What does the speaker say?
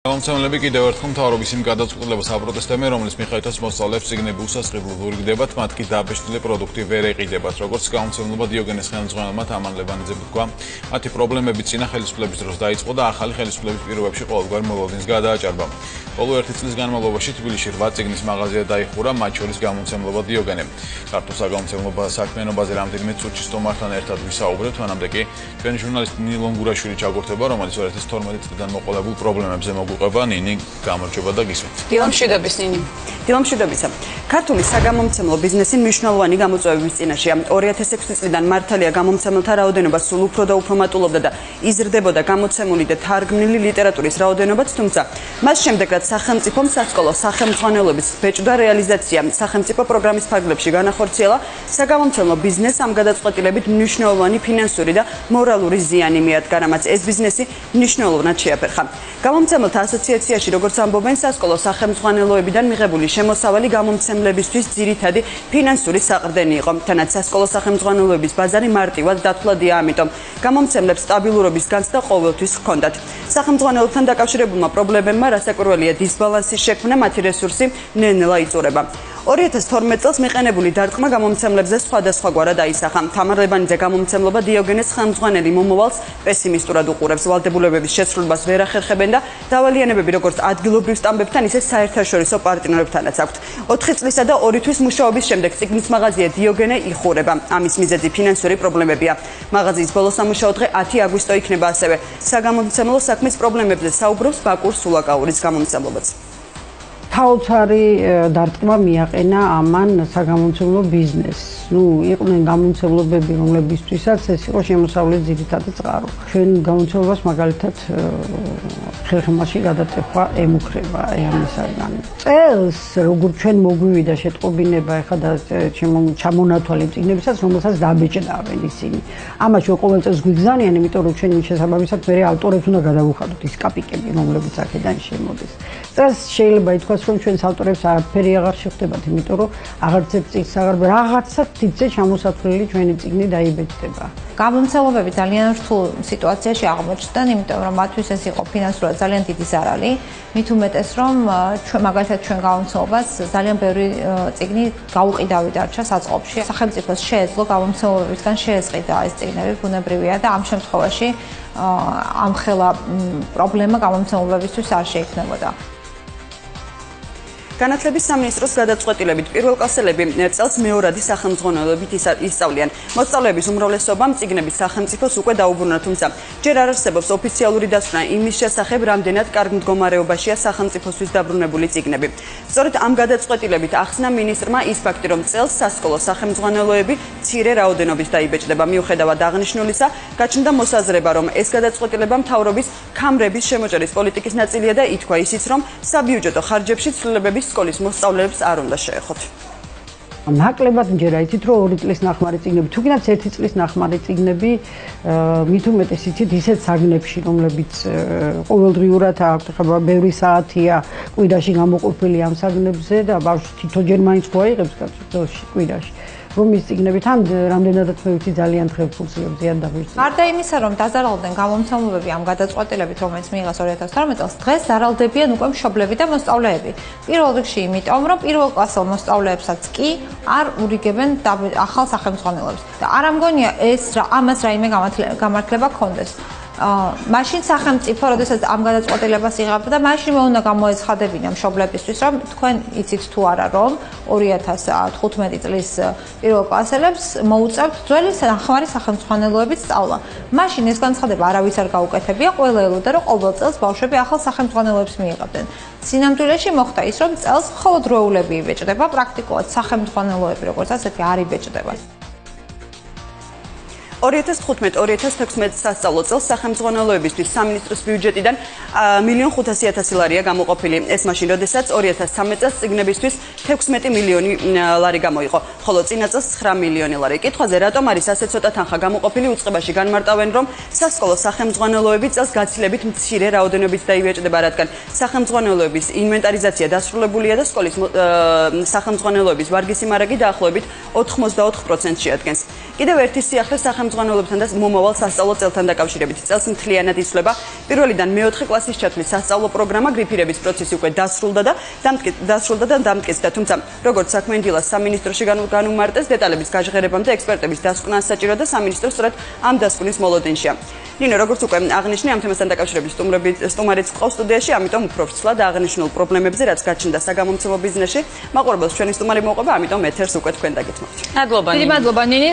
Გამომცემლები კიდევ ერთხელ მთავრობის იმ გადაწყვეტილებას აპროტესტებენ, რომლის მიხედვითაც მოსწავლეებს წიგნები უსასყიდლოდ ურიგდებათ, მათ კი დაბეჭდილი პროდუქტი ვერ ეყიდებათ. Როგორც გამომცემლობა დიოგენეს ხელმძღვანელმა თამარ ლევანიძემ თქვა, მათი პრობლემები წინა ხელისუფლების დროს დაიწყო და ახალი ხელისუფლების პირობებში ყოველგვარ მოლოდინს გადააჭარბა. Ბოლო 1 წლის განმავლობაში თბილისში 8 წიგნის მაღაზია დაიხურა, მათ შორის გამომცემლობა დიოგენე. ქართულ საგამომცემლობა საქმიანობაზე რამდენიმე წუთში სტომართან ერთად ვისაუბრებთ, მანამდე კი ჩვენი ჟურნალისტი ნილონ გურაშვილი ჩაგორთება, რომელიც 2012 წლიდან მოყოლებულ პრობლემებზე მოგვიყვება. ნინი, გამარჯობა და გისმენთ. დილამშვიდობის ნინი. დილამშვიდობისა. ქართული საგამომცემლო ბიზნესი მნიშვნელოვანი გამოწვევების წინაშეა. 2006 წლიდან მართალია გამომცემელთა რაოდენობა სულ უფრო და უფრო მატულობდა და იზრდებოდა გამოცემული და თარგმნილი ლიტერატურის რაოდენობაც, თუმცა მას შემდეგ რაც სახელმწიფომ სასკოლო სახელმძღვანელოების ბეჭდვა რეალიზაცია სახელმწიფო პროგრამის ფარგლებში განახორციელა, საგამომცემლო ბიზნესს ამ გადაწყვეტილებით მნიშვნელოვანი ფინანსური და მორალური ზიანი მიადგა, რამაც ეს ბიზნესი მნიშვნელოვნად შეაფერხა. გამომცემელთა ასოციაციაში, როგორც ამბობენ, სასკოლო სახელმძღვანელოებიდან მიღებული შემოსავალი გამომცემლებისთვის ძირითადი ფინანსური საყრდენი იყო. თანაც სასკოლო სახელმძღვანელოების ბაზარი მარტივად დათვლადია, ამიტომ გამომცემლებს სტაბილურობის განცდა ყოველთვის ჰქონდათ. სახელმძღვანელოებთან დაკავშირებულმა პრობლემებმა, რასაკვირველია, დისბალანსის შექმნა, მათი რესურსი ნელ-ნელა იწურება. 2012 წელს მიყენებული დარტყმა გამომცემლებზე სხვადასხვაგვარად აისახა. თამარ ლევანიძე გამომცემლობა დიოგენეს ხელმძღვანელი მომავალს პესიმისტურად უყურებს, ვალდებულებების შეცვლილებას ვერ ახერხებენ და დავალიანებები როგორც ადგილობრივ სტამბებთან, ისე საერთაშორისო პარტნიორებთანაც აქვთ. 4 წლისა და 2 თვის მუშაობის შემდეგ წიგნის მაღაზია დიოგენე იხურება. ამის მიზეზი ფინანსური პრობლემებია. მაღაზიის ბოლო სამუშაო დღე 10 აგვისტო იქნება ასევე. საგამომცემლო საქმის პრობლემებზე საუბრობს ბაკურ სულაკაურის გამომცემლობაც. თავცარი დარტყმა მიაყენა ამან საგამომცემლო ბიზნესს. იყვნენ გამომცემლობები, რომლებისთვისაც ეს იყო შემოსავლის ძირითადი წყარო. ჩვენ გამომცემლობას მაგალითად ხერხემალში გადაწყვეტა ემუქრება ამისაგან. წელს როგორც ჩვენ მოგვივიდა შეტყობინება ეხლა და ჩამონათვალე წიგნებისაც, რომელსაც დაბეჭდავენ ისინი. ამაში ყოველ წელს გვიგზავნიან, იმიტომ რომ ჩვენ მის შესაბამისად მე ავტორებს უნდა გადავუხადოთ ის კაპიკები, რომლებიც აქედან შემოდის. წელს შეიძლება ითქვას, რომ ჩვენს ავტორებს არაფერი აღარ შეხვდებათ, იმიტომ რომ აღარც ერთ წიგნს რაღაცა თითზე ჩამოსათვლელი ჩვენი წიგნი დაიბეჭდება. გამომცემლობები ძალიან რთულ სიტუაციაში აღმოჩნდნენ, იმიტომ რომ მათთვის ეს იყო ფინანსურად ძალიან დიდი ზარალი. მით უმეტეს, რომ მაგალითად ჩვენ გამომცემლობას ძალიან ბევრი წიგნი გაუყიდავი დარჩა საწყობში. სახელმწიფოს შეეძლო გამომცემლებისგან შეეზღიდა ეს წიგნები, ბუნებრივია და ამ შემთხვევაში ამხელა პრობლემა გამომცემლებისთვის არ შეიქმნებოდა. განათლების სამინისტროს გადაწყვეტილებით პირველ კლასელები წელს მეორადი სახელმძღვანელოებით ისწავლიან. მოსწავლეების უმრავლესობამ წიგნების სახელმწიფოს უკვე დაუბრუნა, თუმცა ჯერ არ არსებობს ოფიციალური დასკვნა იმის შესახებ, რამდენად კარგ მდგომარეობაშია სახელმწიფოსთვის დაბრუნებული წიგნები. სწორედ ამ გადაწყვეტილებით ახსნა მინისტრმა ის ფაქტი, რომ წელს სასკოლო სახელმძღვანელოები მცირე რაოდენობით დაიბეჭდება. მიუხედავად აღნიშნულისა, გაჩნდა მოსაზრება, რომ ეს გადაწყვეტილება მთავრობის ქამრების შემოჭერის პოლიტიკის ნაწილია და ითქვა ისიც, რომ საბიუჯეტო ხარჯებში ცვლილებების სკოლის მოსწავლეებს არ უნდა შეეხოთ. ნაკლებად მჯერა იცით, რომ 2 წლის ნახმარი წიგნები, თუნდაც 1 წლის ნახმარი წიგნები, მით უმეტეს იცით ისეთ საგნებში, რომლებიც ყოველდღიურად აქვთ, ხება ბევრი საათია კვირაში გამოყოფილი ამ საგნებზე და ბავშვი თვითონჯერ მაინც ხო აიღებს კაცო კვირაში. რომ ის წიგნები თან რამდენადაც მე ვიცი ძალიან თხევ ზიან დაბეჭდილი. გარდა იმისა, რომ დაზარალდნენ გამომცემლობები ამ გადაწყვეტილებით, რომელიც მიიღეს 2012 წელს, დღეს ზარალდებიან უკვე მშობლები და მოსწავლეები. პირველ რიგში იმიტომ, რომ პირველ კლასელ მოსწავლეებსაც კი არ ურიგებენ ახალ სახელმძღვანელოებს. და არ ამგონია ამას რაიმე გამართლება ქონდეს. მაშინ სახელმწიფო, როდესაც ამ გადაწყვეტილებას იღებდა და მაშინ მე უნდა გამოეცხადებინა მშობლებისთვის, რომ თქვენ იცით თუ არა, რომ 2015 წლის პირველ კლასელებს მოუწევთ ძველი ნახმარი სახელმძღვანელოებით სწავლა. მაშინ ეს განცხადება არავის არ გაუკეთებია, ყველა ელოდა, რომ ყოველ წელს ბავშვები ახალ სახელმძღვანელოებს მიიღებდნენ. სინამდვილეში მოხდა ის, რომ წელს მხოლოდ დროულები იბეჭდება, პრაქტიკულად სახელმძღვანელოები როგორც ასეთი არ იბეჭდება. 2015-2016 სასწავლო წელს სახელმძღვანელოებისთვის სამინისტროს ბიუჯეტიდან 1.500.000 ლარია გამოყოფილი. ეს მაშინ, როდესაც 2013 წელს წიგნებისთვის 16 მილიონი ლარი გამოიყო, ხოლო წინა წელს 9 მილიონი ლარი. კითხვაზე, რატომ არის ასე ცოტა თანხა გამოყოფილი, უწყებაში განმარტავენ, რომ სასკოლო სახელმძღვანელოები წელს გაცილებით მცირე რაოდენობით დაიბეჭდება, რადგან სახელმძღვანელოების ინვენტარიზაცია დასრულებულია და სკოლის სახელმძღვანელოების ვარგისი მარაგი დაახლოებით 84% შეადგენს. კიდევ ერთი სიახლე სახელმძღვანელოების ხელმძღვანელებთან და მომავალ სასწავლო წელთან დაკავშირებით. წელს მთლიანად იცვლება. პირველიდან მე-4 კლასის ჩათვლის სასწავლო პროგრამა გრიფირების პროცესი უკვე დასრულდა და დამტკიცდა, თუმცა როგორც საქმე დილას სამინისტროში განუმარტეს დეტალების გაჟღერებამდე ექსპერტების დასკვნა საჭირო და სამინისტრო სწორედ ამ დასკვნის მოლოდინშია. ნინო, როგორც უკვე აღნიშნე, ამ თემასთან დაკავშირებით სტუმარიც ყავს სტუდიაში, ამიტომ უფრო ვრცლად აღნიშნულ პრობლემებზე, რაც გაჩნდა საგამომცემლო ბიზნესში, მაყურებელს ჩვენი სტუმარი მოყვება, ამიტომ ეთერს უკვე თქვენ დაგეთმობთ. დიდი მადლობა ნინი.